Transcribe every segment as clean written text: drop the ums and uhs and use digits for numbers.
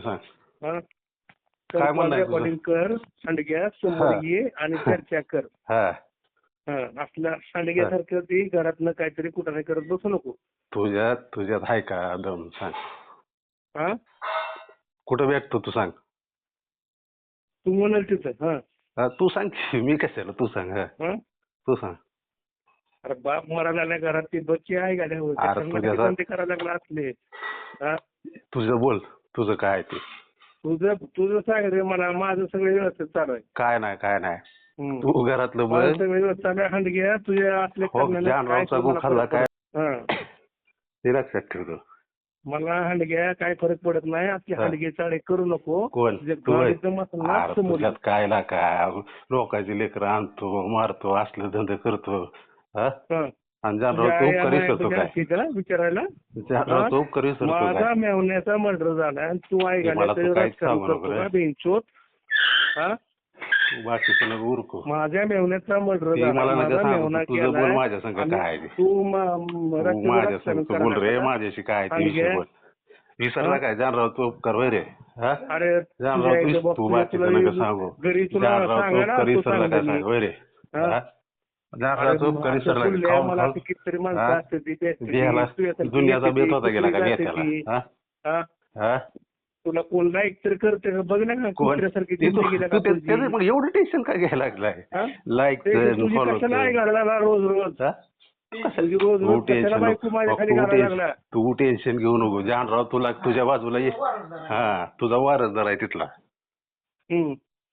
सांग. हा काय म्हणणं आहे रेकॉर्डिंग कर, सांडग्या समोर ये आणि चर्चा कर. हा असल्या सांडग्यासारखं ती घरातनं काहीतरी कुठं करत बसू नको. तुझ्यात आहे का दम सांग. हा कुठं भेटतो तू सांग. तू म्हणाल तिथं. तू सांग की, मी कशाला, तू सांग. तू सांग. अरे बाप मरायला आल्या घरात ती बच्ची आहे का ते करायला लागला असले. तुझं बोल, तुझं काय आहे ते. तुझं सांग रे मला. माझं सगळं व्यवस्थित चालू आहे. काय नाही तू घरातलं बघ. सगळं व्यवस्थित चालू आहे. हंडग्या तुझ्या असल्या खाल्ला काय ते लक्षात ठेवतो. मला हंडग्या काय फरक पडत नाही. आपली हंडगे चाळे करू नको. कोण तुझ्यात काय ना काय लोकांची लेकरं आणतो, मारतो, असले धंदे करतो. आणि जानराव तू करीस काय विचारायला जानराव तू करीस माझा मेवण्याचा मर्डर झाला आणि तू ऐकायला बेंचोत. बाकीचं उरको. माझ्या मेवण्याचा मर्डर झाला. बोल माझ्या संग काय तू माझ्या संग बोल रे. माझ्याशी काय विसरला काय जानराव तू कर रे. अरे जानराव तू बाकीचं नका सांगू. जानराव तू करीसरला काय सांग रे. दुनियाचा बेत होता गेला का बेत्याला. तुला कोण लाईक तर करते बघ ना. मग एवढं टेन्शन काय घ्यायला लागलाय. लाईक रोज रोज तू टेन्शन घेऊ नको. जानराव तुला तुझ्या बाजूला ये. तुझा वारसदार आहे तिथला.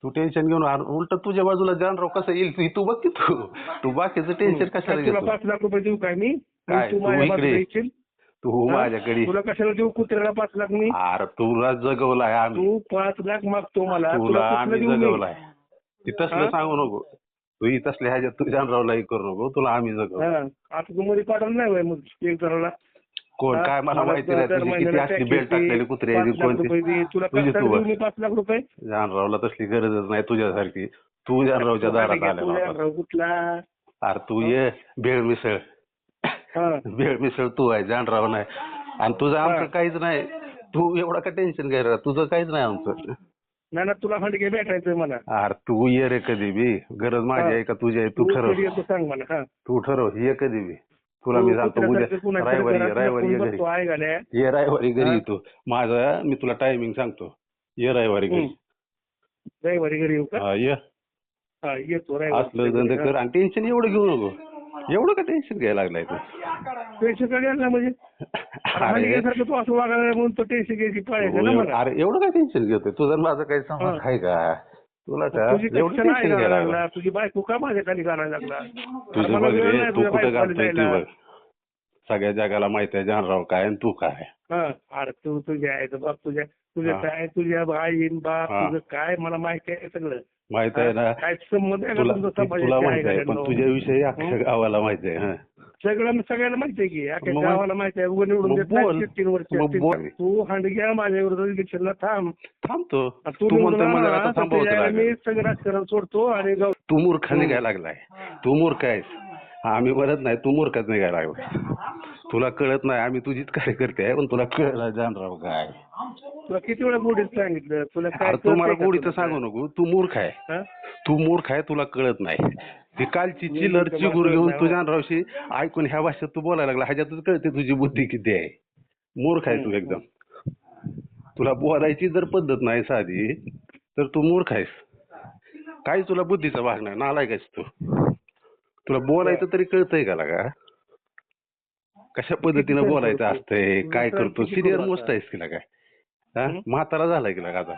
तू टेन्शन घेऊन उलट तुझ्या बाजूला जानराव कसं येईल तू बघ की. तू बाकीचं टेन्शन कशाला घेतो. 5 लाख रुपये देऊ काय मी. तू माझ्याकडे तुला कशाला देऊ कुत्र्याला 5 लाख मी. अरे तुला जगवलाय आम्ही. तू 5 लाख मागतो मला. तुला आम्ही जगवलाय. ती तसलं सांगू नको. तू तसल्या ह्याच्यात तू जानरावलाही करू नको. तुला आम्ही जगव. आता तू मध्ये पाठवलं नाही बाय मग एक जणाला. कोण काय मला माहिती नाही. किती असली बेल्ट टाकलेली कुत्रे तुला 5 लाख रुपये. जानरावला तसली गरजच नाही तुझ्यासारखी. तू जानरावच्या दारात आलेला कुठला. अरे तू ये भेळ मिसळ. भेळ मिसळ तू आहे, जानराव नाही. आणि तुझं आमचं काहीच नाही. तू एवढा का टेन्शन घ्यायला. तुझं काहीच नाही आमचं. नाही तुला हंडगे भेटायचंय मला. अरे तू ये रे कधी बी. गरज माझी आहे का तुझी आहे. तू ठरव. सांग मला. तू ठरव ये कधी बी. तुला मी सांगतो उद्या रविवारी ये घरी. ये रविवारी घरी येतो. माझं मी तुला टायमिंग सांगतो. ये रविवारी घरी. रविवारी घरी येऊ का. ये येतो. असलं धंदे कर आणि टेन्शन एवढं घेऊ नको. एवढं का टेन्शन घ्यायला लागलाय तू. टेन्शन काय घ्यायला म्हणजे तू असं वागायला म्हणून तो टेन्शन घ्यायची पाहिजे ना मला. अरे एवढं काय टेन्शन घेतोय. तुझं माझं काही संबंध आहे का. तुला एवढं टेन्शन घ्यायला लागला. तुझी बायको का माझ्या खाली घालायला लागला. तुझं बघ रे. तू कुठे घालतोय ती बघ. सगळ्या जगाला माहित आहे जानराव काय आणि तू काय. अरे तू तुझ्या आहे बाप. तुझ्या काय तुझ्या आईन बाप तुझं काय मला माहिती आहे सगळं. माहित आहे ना. काय संबंध आहे तुला माहित आहे पण तुझ्याविषयी अख्ख्या गावाला माहित आहे. सगळ्याला माहिती आहे की अख्ख्या गावाला माहिती आहे. निवडून देत तू हंडग्या माझ्या विरोधात इलेक्शनला थांबतो. तू मी सगळं राजकारण सोडतो आणि तू मूर्ख निघायला लागलाय. तू मूर्ख आहेस. आम्ही म्हणत नाही. तू मूर्खच निघायला लागला. तुला कळत नाही. आम्ही तुझीच कार्यकर्ते आहे पण तुला कळलं जानराव काय. तुला किती वेळा गोडीत सांगितलं. तुला काय तू मला गोडीचं सांगू नको. तू मूर्ख आहे. तू मूर्ख आहे. तुला कळत नाही. ती कालची चिलर चिगूर घेऊन तू जानरावशी ऐकून ह्या भाषेत तू बोलायला लागला. ह्याच्यातच कळते तुझी बुद्धी किती आहे. मूर्ख आहे तू एकदम. तुला बोलायची जर पद्धत नाही साधी तर तू मूर्ख आहेस. काही तुला बुद्धीचा भाग नाही. नालायक आहेस तू. तुला बोलायचं तरी कळतंय का लागा. कशा पद्धतीनं बोलायचं असतंय. काय करतो. सिनियर मोस्ट आहेस की काय. म्हातारा झालाय की लागा आता.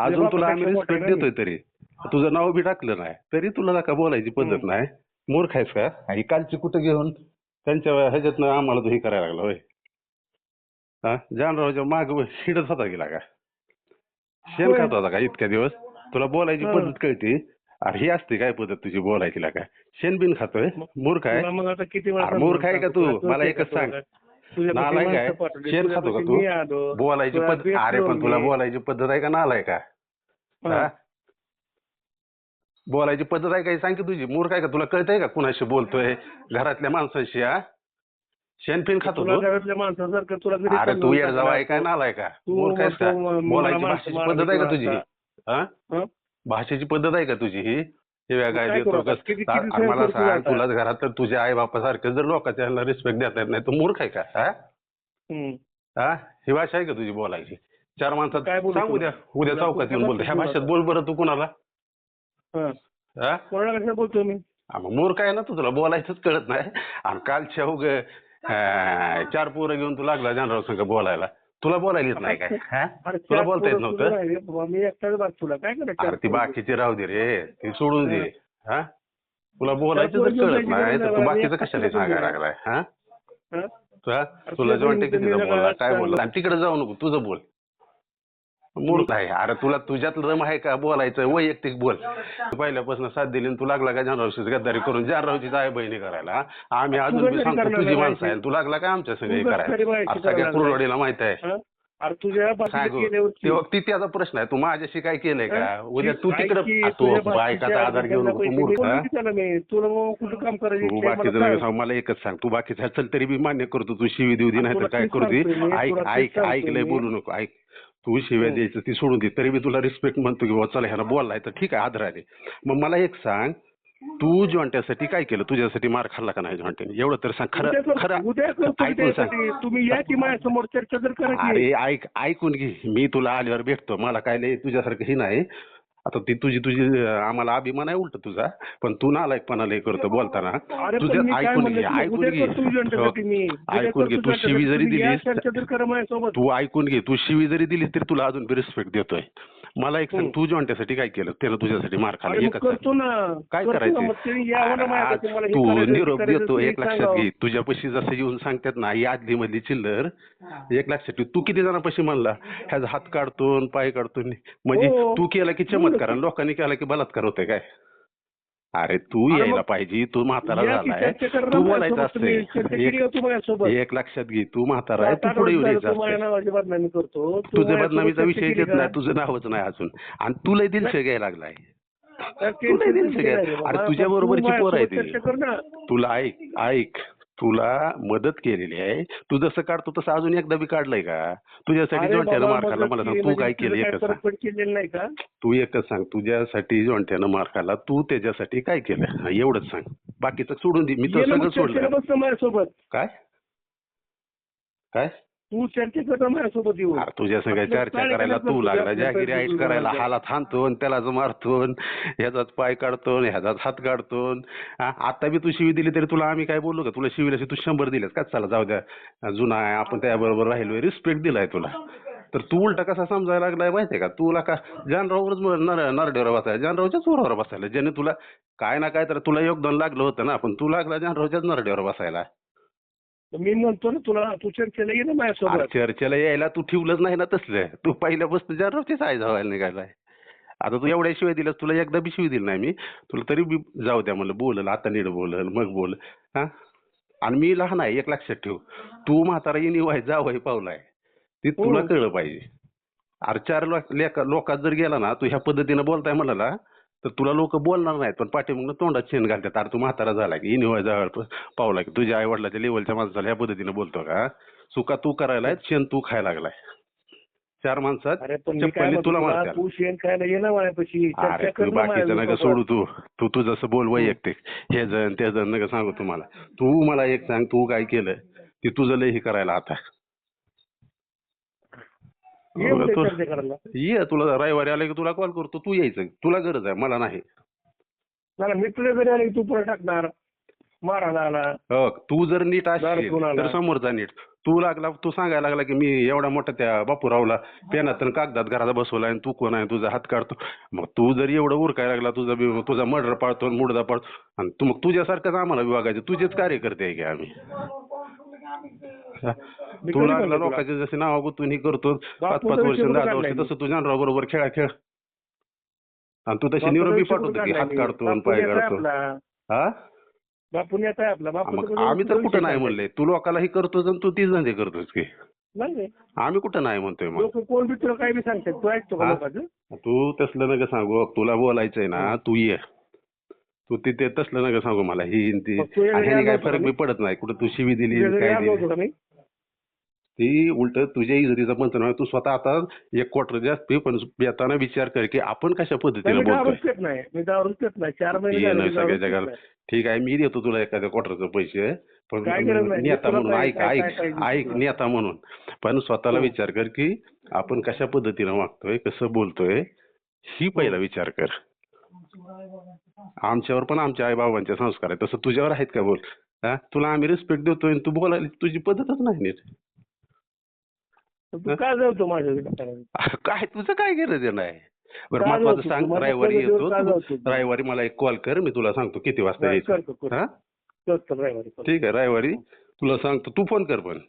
अजून तुला आम्ही रिस्पेक्ट देतोय तरी तुझं नाव बी टाकलं नाही तरी तुला का बोलायची पद्धत नाही. मूर्ख आहेस का. आणि कालची कुठं घेऊन त्यांच्या ह्याच्यातनं आम्हाला तू हे करायला लागला होय. जानरावच्या माग शिडत होता गेला का. शेण खात होता का इतक्या दिवस. तुला बोलायची पद्धत कळते. अरे ही असते काय पद्धत तुझी बोलायची का. शेण बिन खातोय. मूर्ख आहे. मूर्ख आहे का तू. मला एकच सांग. नालाय काय. शेण खातो का तू. बोलायची पद्धत. अरे पण तुला बोलायची पद्धत आहे का नालाय का. बोलायची पद्धत आहे काय सांग की तुझी. मूर्ख आहे का. तुला कळतंय का कुणाशी बोलतोय. घरातल्या माणसांशी. शेणफिन खातो तुला तू? घरातल्या माणसासारखं तुला घरी अरे तू समजावून येड जावा आहे टाकलं काय असतं. नालाय का? तू मूर्ख आहेस का? म्हणतो बोलायची मला भाषेची माणसं पद्धत आहे का मारायची तुझी ही? हा? हं? भाषेची पद्धत आहे का तुझी ही? शिव्या मग काय काय देतो करू आता? कस? किती अरे सहन मला करतो सांग, आता? तुलाच घरात तर तुझ्या आई बापासारखं जर लोकांच्या रिस्पेक्ट देता येत नाही, तू मूर्ख आहे का? हा? हं. हा? ही भाषा आहे का तुझी बोलायची? चार माणसात काय बोलू सांग तुला? उद्या तुला चौकात कुठल्या येऊन बोलतो. ह्या भाषेत भाषेत बोलू बोल बरं तू कुणाला? आता? हं. हा? कोणाला कसं बोलतो मी? मग मूर्ख आहे ना तू, तुला बोलायचंच कळत नाही. आणि कालच्या चार पोरं घेऊन तू लागला जानराव संग बोलायला. तुला बोलायला येत नाही काय? हा? अरे तुला चार बोलता येत पोरं तुझं नव्हतं? राहिले बाबा, मी एकटाच बात तुला काय करायचं? अरे ती बाकीची राहू दे रे, ती सोडून दे. हा? तुला बोलायचं पोरं जर घेऊन कळत जायची नाही गरज तर नाही तू बाबा, मी बाकीचं एकटाच कशाला तुला सांगायला बोललोय. लागलाय? हा? हं? तुला जॉईंट बहिणीचं मी कितीचा जरा बोलला, काय चांगलं- बोलला? आणि तिकडे जाऊ नको, तुझं बोल. मूर्ख आहे. अरे तुला तुझ्यात दम आहे का बोलायचं? वैयक्तिक बोल. तू पहिल्यापासून साथ दिली आणि तू लागला का जानरावशीच गद्दारी करून जानरावचीच आई बहिणी करायला? आम्ही तू अजून बी गद्दारी सांगतो करणार तुझी नाही माणसं आहे. बाईची. तू लागला का आमच्या संग तू हे गद्दारी करायला? बाईची अरे सगळ्या करायला लागलाय. कुरवाडीला माहित आहे. हं? अरे तुझ्या बाकीच्या सांगू केल्यावरती तेव्हा ती त्याचा प्रश्न आहे. तू माझ्याशी काय केलंय का? हं? उद्या तू ऐक तिकडे की, तू तुझ्या बायकाचा बाकीच्या आधार घेऊ नको, तू पैसे मूर्ख. बोललो हा? की त्याला मी तुला मग कुठं काम करायचं तू इच्छा आहे मला बाकीचं सांग. नका सांग, मला एकच सांग. तू बाकीचं चल तरी बी मान्य करतो. तू शिवी देऊ दे आणि नाही तर तुला काय तेच करू दे. सांगतोय मी, ऐक तुला तेच ऐक सांगतोय ऐकलंय, मी. बोलू नको. ऐक, तू शिव्या द्यायचं ती सोडून दे, तरी बी तुला रिस्पेक्ट म्हणतो की बाबा चला ह्याला बोललाय तर ठीक आहे आदराने. मग मला एक सांग, तू जॉन्ट्यासाठी काय केलं? तुझ्यासाठी मार खाल्ला का नाही जॉन्ट्याने? एवढं तर सांग. उद्या खरं खरं उद्या करतो की ऐकून सांग. त्यासाठी. तुम्ही या की माझ्यासमोर चर्चा जर करा की. अरे ऐकून घे. मी तुला आल्यावर भेटतो. मला काय लय तुझ्यासारखं ही नाही. आता ती तुझी आम्हाला अभिमान आहे उलट तुझा, पण तू नालायकपणा लय करतो बोलताना. अरे पण तुझं मी काय ऐकून म्हणलं घे, की ऐकून उद्या घे. करतो जॉन्ट्यासाठी मी. उद्या ऐकून घे. करतो तू शिवी जॉन्ट्यासाठी. जरी तुम्ही या दिलीस चर्चा जर करा माझ्यासोबत. तू ऐकून घे. तू शिवी जरी दिलीस तरी तुला अजून बी रिस्पेक्ट देतोय. मला एक सांग, तू जॉन्ट्यासाठी काय केलं? त्यानं तुझ्यासाठी मार खाल्ला. अरे मग एकच सांग. करतो ना. काय करतो ना. करायचं? मग ते यावं ना माझ्यापाशी. मला हे तू करायचं, ते निरोप करायचं, देतो, ते एक लक्षात सांगावं. घे. तुझ्यापाशी जसं येऊन सांगतात ना ही आदली मधली चिल्लर, एक लक्षात ठेव. तू किती जणांपाशी म्हणला ह्याचा हात काढतो आणि पाय काढतो, म्हणजे हो. तू केला की चमत्कार आणि लोकांनी केला की बलात्कार होतोय काय? अरे तू अरे यायला मग पाहिजे. तू म्हातारा या की झालाय, चर्चा करा ना तू बोलायचं माझ्यासोबत. तुम्ही चर्चा केली का तू माझ्यासोबत? एक लक्षात घे. तू म्हातारा आहे, 7-8 तू पुढे येऊन वर्ष झालं यायचं तू माझ्या असतं. नावाची बदनामी करतो. तू तुझ्या माझ्यासोबत बदनामीचा चर्चा विषय केली येत का? नाही, तुझं नावच नाही अजून. आणि तू लय दिलशे घ्यायला लागलाय. तर तू लय दिलशे टेन्शन घ्यायला. नाही रे बाबा. अरे तुझ्या पण बरोबरची तू पोर आहे माझ्यासोबत चर्चा कर ना. तुला ऐक तुला मदत केलेली आहे. तू जसं काढतो तसं अजून एकदा बी काढलंय का? तुझ्यासाठी अरे जॉन्ट्यानं बाबा, मार खाल्ला. मला सांग, मदत तू केली काय म्हणजे केलं? तुझं काय एकच फरक सांग. पण केलेलं नाही का? तू एकच सांग, तुझ्यासाठी जॉन्ट्यानं मार खाल्ला, तू त्याच्यासाठी काय केलं? हा, एवढंच सांग. बाकीचं सोडून दे. मी तर ये ना सगळं मग चर्चेला सोडलं. बस ना माझ्यासोबत. काय काय तू चर्चा कर ना माझ्यासोबत येऊन. अरे तुझ्या सगळ्या आपलं चर्चा काय करायला करायचं तू तुझ्या लागला. आपल्या जहागिरी आईट तुझ्या करायला तुझ्या. हालात हाणतो आणि त्यालाच मारतो, ह्याचाच पाय काढतो, ह्याचाच हात काढतो. आता बी तू शिवी दिली तरी तुला आम्ही काय बोललो का? तुला शिवीला तू 100 दिलेस का? चला जाऊ द्या, जुना आहे, आपण त्याबरोबर राहिलोय, रिस्पेक्ट दिलाय तुला. तर तू उलटा कसा समजायला लागलाय माहितीये का? तुला का जानरावरच नरड्यावर बसायला, जानरावच्याच चोरावर बसायला, ज्याने तुला काय ना काय तर तुला योगदान लागलं होतं ना, पण तू लागला जानरावच्याच नरड्यावर बसायला. मी म्हणतो ना तुला, तू चर्चेला ये ना अरे माझ्यासोबत. चर्चेला यायला तू ठेवलंच नाही ना तसलं. तू पहिल्यापासून जानरावचीच आई जावायला निघालाय. आता तू एवढ्या शिवाय दिल्यास, तुला एकदा बी शिवी दिली नाही मी. तुला तरी बी जाऊ द्या म्हणलं, बोलल आता नीट बोलल मग बोल. हा, आणि मी लहान आहे, एक लक्षात ठेव. तू म्हातारा निवाय जावई पावलाय, ते तुला कळलं पाहिजे. अरे 4 लोकात जर गेला ना, तू ह्या पद्धतीनं बोलताय म्हणाला तर तुला लोक बोलणार नाहीत, पण पाठीमागनं तोंडात शेण घालतात. अरे तू म्हातारा झाला की निवाय जावळ पावला की तुझ्या आई वडिलाच्या लेवलच्या माणसाला ह्या पद्धतीनं बोलतो का? चुका तू करायलाय, शेण तू खायला लागलाय. 4 माणसात अरे पण मी काय चप्पलने म्हणतो तुला तुला, मारत्याल. तू शेण खायला ये ना माझ्यापाशी. अरे चर्चा तू कर ना बाकीचं नका माझ्यासोबत. सोडू. तू तू जसं बोल वैयक्तिक, हे जण ते जण नका सांगू तुम्हाला. तू मला एक सांग, तू काय केलं ते तुझं लय हे करायला आता. ये उद्या चर्चा करायला. ये, तुला रविवारी आले की तुला कॉल करतो, तू यायचं. तुला गरज आहे, मला नाही. मला मी तुझ्या घरी आले की तू परत टाकणार मारायला आला. हो, तू जर नीट असशील कोण आला? तर समोरचा नीट. तू सांगायला लागला की मी एवढा मोठा त्या बापूरावला पेनात कागदात घराला बसवला आणि तू कोण आहे, तुझा हात काढतो. मग तू जर एवढं उरकायला लागला, तुझा मर्डर पाळतो आणि मुडदा पाळतो, आणि तू मग तुझ्यासारखंच आम्हाला विभागायचं. तुझेच कार्यकर्ते आहे की आम्ही. तू लागला लोकांचे जसे नाव गुतून ही करतो 5-5 वर्ष 10 वर्ष, तसं तू जानराव बरोबर खेळा खेळ. आणि तू तशी निरोपी पाठवतो की हात काढतो आणि पाय काढतो. हा, बापून येत आहे आपला. मग आम्ही तर कुठं नाही म्हणले. तू लोकांनाही करतोस आणि तू तीच धंदे करतोस की. नाही आम्ही कुठं नाही म्हणतोय. मग लोक कोण बी तुला काय बी सांगतात, तू ऐकतो का लोकांचं? तू तसलं नका सांगू. तुला बोलायचंय ना, तू ये. तू तिथे तसलं नका सांगू मला ही आणि ती मग तू आणि ह्याने आलो काय होतो फरक का बी पडत नाही कुठं तू शिवी दिली तुझ्या घरी काय आलो दिली होतो का मी ती उलट तुझ्या इज्जतीचं म्हणतो ना तू स्वतः आता 1 क्वार्टर जास्त पी पण येताना विचार कर की आपण कशा नाही, पद्धतीने मी दारूच बोलतोय पित नाही. मी दारूच पित नाही. 4 महिने ये झाले नाही मी सगळ्या दारूच पित जगाला नाही. ठीक आहे मी देतो तुला एखाद्या क्वार्टरचे पैसे पण काय गरज नाही. नेता तुला म्हणून काय- ऐक काय- ऐक काय पाहिजे ऐक तुला? नेता म्हणून पण स्वतःला हो. विचार कर की आपण कशा पद्धतीने वागतोय कसं बोलतोय ही पहिला विचार कर. आमच्यावर पण आमच्या आई बाबांचे संस्कार आहेत तसं तुझ्यावर आहेत का बोल हा तुला आम्ही रिस्पेक्ट देतोय आणि तू बोलायला तुझी पद्धतच नाही नीट. तू का जातो माझ्या घरी? काय तुझं काय गरज नाही बरं का महत्वाचं जातो सांग तू? माझ्या रविवारी पद्धतीवर येतो का तू जातो तू? रविवारी मला एक कॉल कर मी तुला सांगतो किती वाजता करतो यायचं करतो हा करतो रविवारी करतो. ठीक आहे रविवारी तुला सांगतो तू फोन कर पण